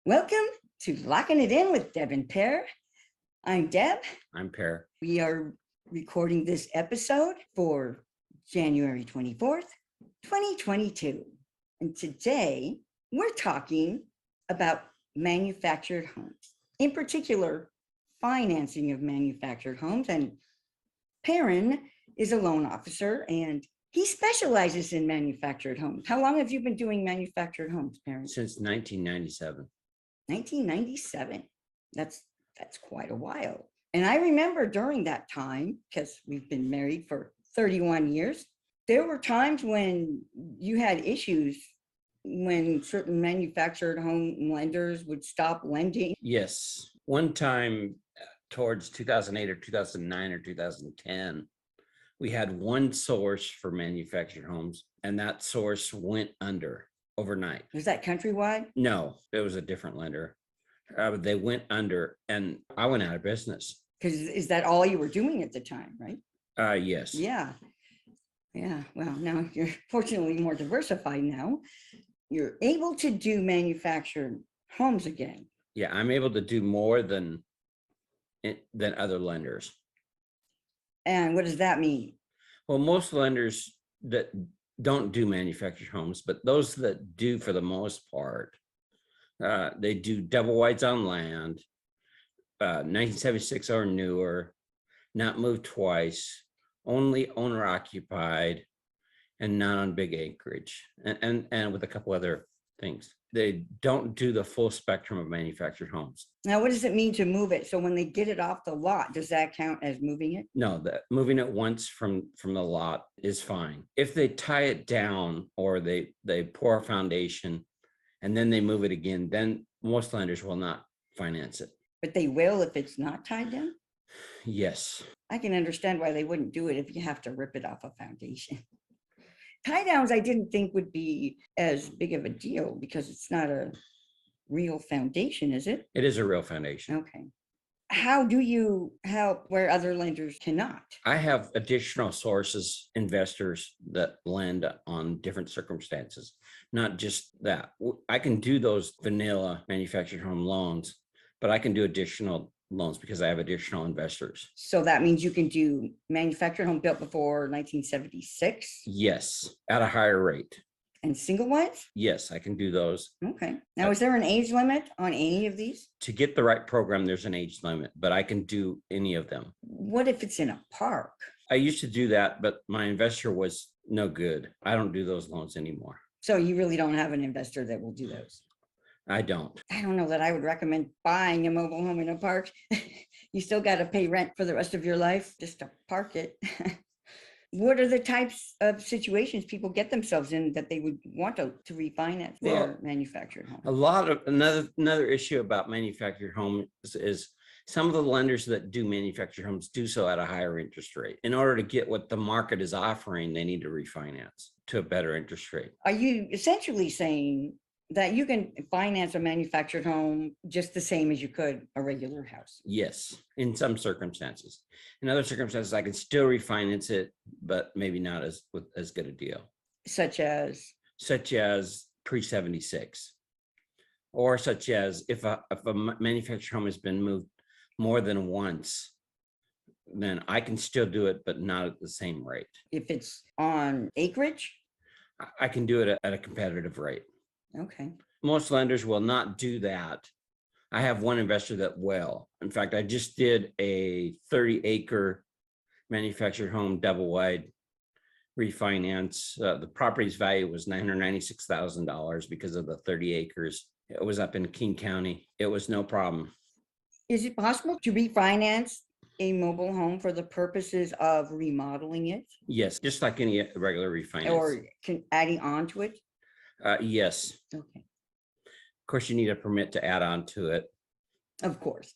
Welcome to Locking It In with Deb and Per. I'm Deb. I'm Per. We are recording this episode for January 24th, 2022. And today we're talking about manufactured homes, in particular, financing of manufactured homes. And Perrin is a loan officer and he specializes in manufactured homes. How long have you been doing manufactured homes, Perrin? Since 1997. 1997. That's quite a while. And I remember during that time, because we've been married for 31 years, there were times when you had issues when certain manufactured home lenders would stop lending. Yes. One time towards 2008 or 2009 or 2010, we had one source for manufactured homes, and that source went under overnight. Was that countrywide? No, it was a different lender. They went under and I went out of business. Because is that all you were doing at the time, right? Yes. Yeah. Well, now you're fortunately more diversified now. You're able to do manufactured homes again. Yeah, I'm able to do more than other lenders. And what does that mean? Well, most lenders that don't do manufactured homes, but those that do, for the most part, they do double wides on land, 1976 or newer, not moved twice, only owner occupied, and not on big acreage, and with a couple other things. They don't do the full spectrum of manufactured homes. Now, what does it mean to move it? So when they get it off the lot, does that count as moving it? No, that moving it once from the lot is fine. If they tie it down or they pour a foundation and then they move it again, then most lenders will not finance it. But they will if it's not tied down? Yes. I can understand why they wouldn't do it if you have to rip it off a foundation. Tie downs, I didn't think would be as big of a deal because it's not a real foundation, is it? It is a real foundation. Okay. How do you help where other lenders cannot? I have additional sources, investors that lend on different circumstances, not just that. I can do those vanilla manufactured home loans, but I can do additional loans because I have additional investors. So that means you can do manufactured home built before 1976? Yes, at a higher rate. And single wides? Yes, I can do those. Okay. Now, is there an age limit on any of these? To get the right program, there's an age limit, but I can do any of them. What if it's in a park? I used to do that, but my investor was no good. I don't do those loans anymore. So you really don't have an investor that will do those? I don't. I don't know that I would recommend buying a mobile home in a park. You still got to pay rent for the rest of your life just to park it. What are the types of situations people get themselves in that they would want to refinance their manufactured home? A lot of another issue about manufactured homes is some of the lenders that do manufactured homes do so at a higher interest rate. In order to get what the market is offering, they need to refinance to a better interest rate. Are you essentially saying that you can finance a manufactured home just the same as you could a regular house? Yes, in some circumstances. In other circumstances, I can still refinance it, but maybe not as good a deal. Such as pre-76, or such as if a manufactured home has been moved more than once, then I can still do it, but not at the same rate. If it's on acreage? I can do it at a competitive rate. Okay. Most lenders will not do that. I have one investor that will. In fact, I just did a 30-acre manufactured home double wide refinance. The property's value was $996,000 because of the 30 acres. It was up in King County. It was no problem. Is it possible to refinance a mobile home for the purposes of remodeling it? Yes, just like any regular refinance. Or adding on to it? Yes. Okay. Of course, you need a permit to add on to it. Of course.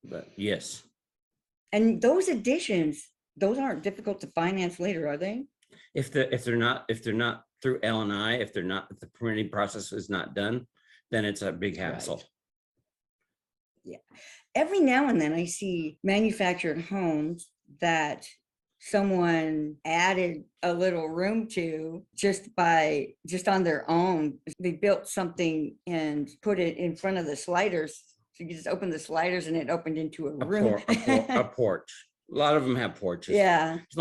But yes. And those additions, those aren't difficult to finance later, are they? If they're not through L&I, if the permitting process is not done, then it's a big hassle. Right. Yeah. Every now and then I see manufactured homes that someone added a little room to just on their own. They built something and put it in front of the sliders. So you just open the sliders and it opened into a room. A porch. A lot of them have porches. Yeah. As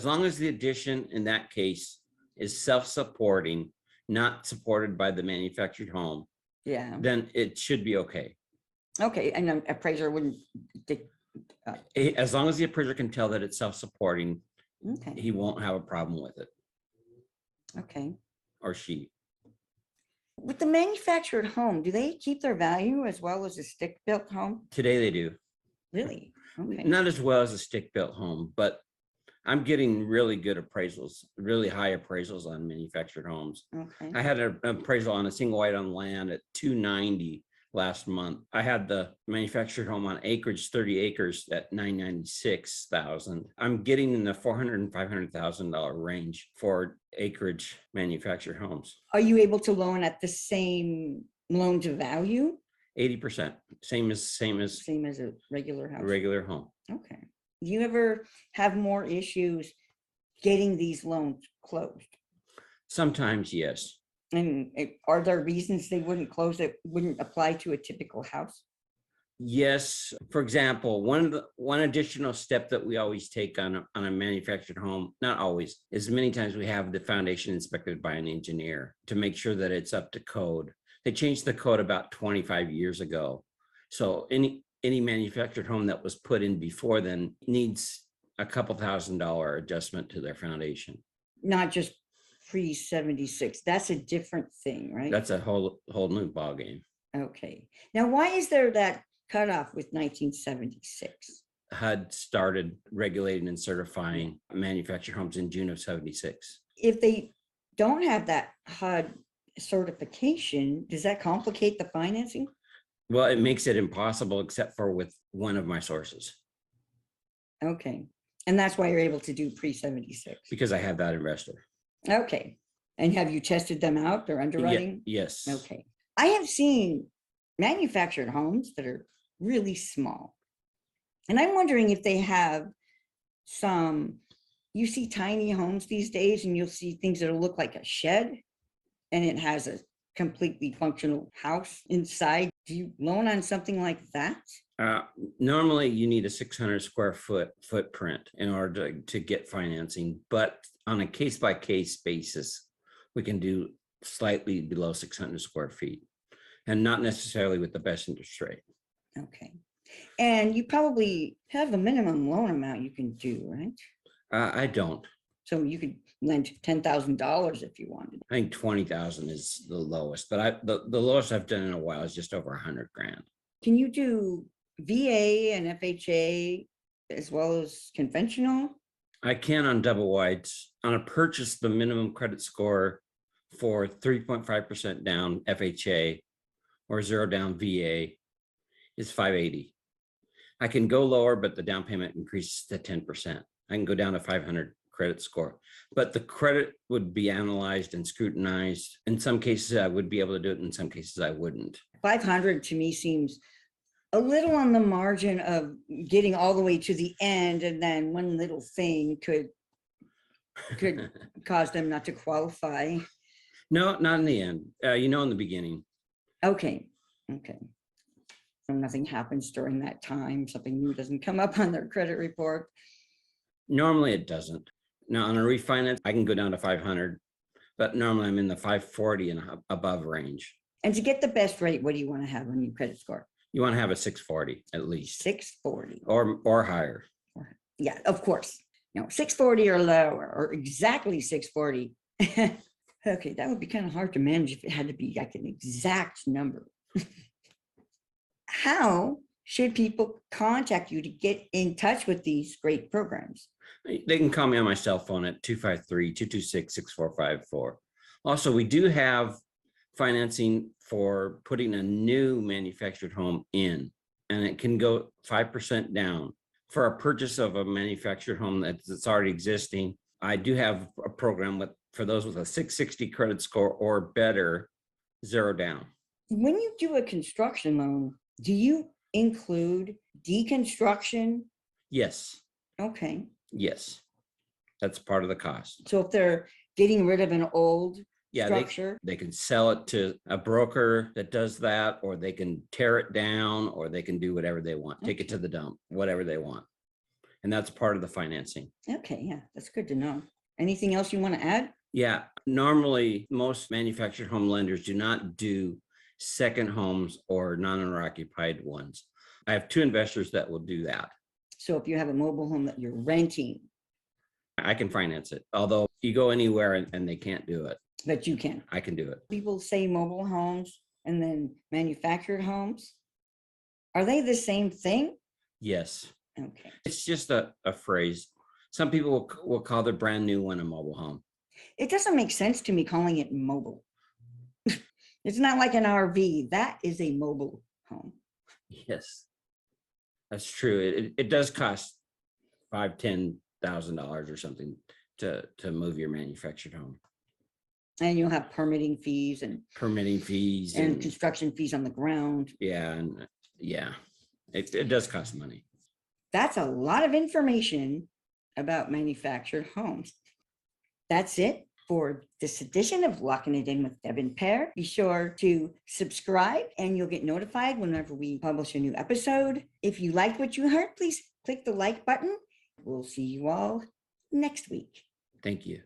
long as the addition in that case is self-supporting, not supported by the manufactured home, Yeah. then it should be okay. Okay. And an appraiser wouldn't. As long as the appraiser can tell that it's self-supporting, Okay. he won't have a problem with it, Okay. or she. With the manufactured home, do they keep their value as well as a stick-built home? Today they do. Really? Okay. Not as well as a stick-built home, but I'm getting really good appraisals, really high appraisals on manufactured homes. Okay. I had an appraisal on a single wide on land at 290 last month. I had the manufactured home on Acreage, 30 acres at 996,000. I'm getting in the $400,000 and $500,000 range for Acreage manufactured homes. Are you able to loan at the same loan to value? 80%, same as Same as a regular house? a regular home. Okay. Do you ever have more issues getting these loans closed? Sometimes, yes. And are there reasons they wouldn't close that wouldn't apply to a typical house? Yes. For example, one additional step that we always take on a manufactured home, not always, is many times we have the foundation inspected by an engineer to make sure that it's up to code. They changed the code about 25 years ago. So any manufactured home that was put in before then needs a couple $1,000 adjustment to their foundation. Not just pre-76. That's a different thing, right? That's a whole new ballgame. Okay. Now, why is there that cutoff with 1976? HUD started regulating and certifying manufactured homes in June of 76. If they don't have that HUD certification, does that complicate the financing? Well, it makes it impossible except for with one of my sources, Okay. And that's why you're able to do pre-76. because I have that investor. Okay. And have you tested them out, their underwriting? Yes. Okay. I have seen manufactured homes that are really small. And I'm wondering if they have you see tiny homes these days and you'll see things that'll look like a shed and it has a completely functional house inside. Do you loan on something like that? Normally you need a 600 square foot footprint in order to get financing, but on a case-by-case basis, we can do slightly below 600 square feet and not necessarily with the best interest rate. Okay. And you probably have a minimum loan amount you can do, right? I don't. So you could lend $10,000 if you wanted. I think 20,000 is the lowest, but the lowest I've done in a while is just over 100 grand. Can you do VA and FHA as well as conventional? I can on double wides. On a purchase, the minimum credit score for 3.5% down FHA or 0 down VA is 580. I can go lower, but the down payment increases to 10%. I can go down to 500 credit score, but the credit would be analyzed and scrutinized. In some cases, I would be able to do it. In some cases, I wouldn't. 500 to me seems a little on the margin of getting all the way to the end, and then one little thing could cause them not to qualify. No, not in the end. In the beginning. Okay. So nothing happens during that time. Something new doesn't come up on their credit report. Normally it doesn't. Now on a refinance, I can go down to 500, but normally I'm in the 540 and above range. And to get the best rate, what do you want to have on your credit score? You want to have a 640 at least. 640. Or higher. Yeah, of course. No, 640 or lower, or exactly 640. Okay, that would be kind of hard to manage if it had to be like an exact number. How should people contact you to get in touch with these great programs? They can call me on my cell phone at 253-226-6454. Also, we do have financing for putting a new manufactured home in, and it can go 5% down. For a purchase of a manufactured home that's already existing, I do have a program for those with a 660 credit score or better, 0 down. When you do a construction loan, do you include deconstruction? Yes. Okay. Yes, that's part of the cost. So if they're getting rid of an old Yeah, structure, they can sell it to a broker that does that, or they can tear it down, or they can do whatever they want, take it to the dump, whatever they want. And that's part of the financing. okay, yeah, that's good to know. Anything else you want to add? Yeah, normally most manufactured home lenders do not do second homes or non-owner occupied ones. I have 2 investors that will do that. So if you have a mobile home that you're renting, I can finance it, although you go anywhere and they can't do it. but you can. I can do it. People say mobile homes and then manufactured homes. Are they the same thing? Yes, Okay. it's just a phrase. Some people will call their brand new one a mobile home. It doesn't make sense to me calling it mobile. It's not like an RV. That is a mobile home. Yes, that's true. It does cost $5,000-$10,000 or something to move your manufactured home. And you'll have permitting fees and Permitting fees and construction fees on the ground. yeah, it does cost money. That's a lot of information about manufactured homes. That's it for this edition of Locking It In with Deb and Per. Be sure to subscribe and you'll get notified whenever we publish a new episode. If you liked what you heard, please click the like button. We'll see you all next week. Thank you.